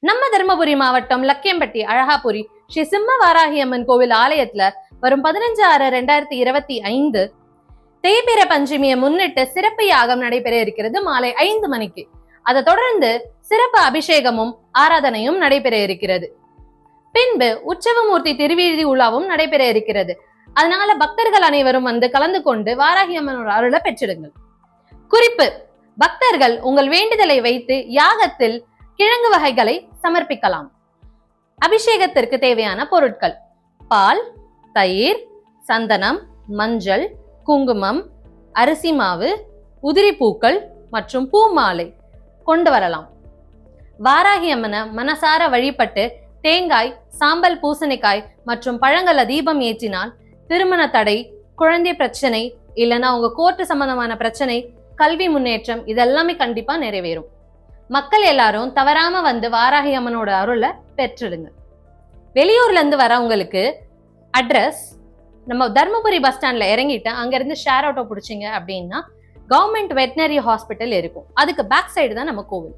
நம்ம தருமபுரி மாவட்டம் லக்கியம்பட்டி அழகாபுரி ஸ்ரீ சிம்ம வாராகி அம்மன் கோவில் ஆலயத்துல வரும் 15/6/2025 தேய்பிற பஞ்சமியை முன்னிட்டு சிறப்பு யாகம் நடைபெற இருக்கிறது மாலை 5 மணிக்கு. அதை தொடர்ந்து சிறப்பு அபிஷேகமும் ஆராதனையும் நடைபெற இருக்கிறது. பின்பு உற்சவமூர்த்தி திருவீதி உலாவும் நடைபெற இருக்கிறது. அதனால பக்தர்கள் அனைவரும் வந்து கலந்து கொண்டு வாராகி அம்மனோட அருளை பெற்றிடுங்கள். குறிப்பு: பக்தர்கள் உங்கள் வேண்டுதலை வைத்து யாகத்தில் கிழங்கு வகைகளை சமர்ப்பிக்கலாம். அபிஷேகத்திற்கு தேவையான பொருட்கள்: பால், தயிர், சந்தனம், மஞ்சள், குங்குமம், அரிசி மாவு, உதிரி பூக்கள் மற்றும் பூ மாலை கொண்டு வரலாம். வாராகி அம்மனை மனசார வழிபட்டு தேங்காய், சாம்பல், பூசணிக்காய் மற்றும் பழங்கள தீபம் ஏற்றினால் திருமண தடை, குழந்தை பிரச்சனை, இல்லைன்னா உங்க கோர்ட்டு சம்பந்தமான பிரச்சனை, கல்வி முன்னேற்றம் இதெல்லாமே கண்டிப்பா நிறைவேறும். மக்கள் எல்லாரும் தவறாம வந்து வாராகி அம்மனோட அருளை பெற்றிடுங்க. வெளியூர்ல இருந்து வரவங்களுக்கு அட்ரஸ் நம்ம தர்மபுரி பஸ் ஸ்டாண்ட்ல இறங்கிட்டு அங்கிருந்து ஷேர் ஆட்டோ பிடிச்சிங்க அப்படின்னா கவர்மெண்ட் வெட்டினரி ஹாஸ்பிட்டல் இருக்கும். அதுக்கு பேக் சைடு தான் நம்ம கோவில்.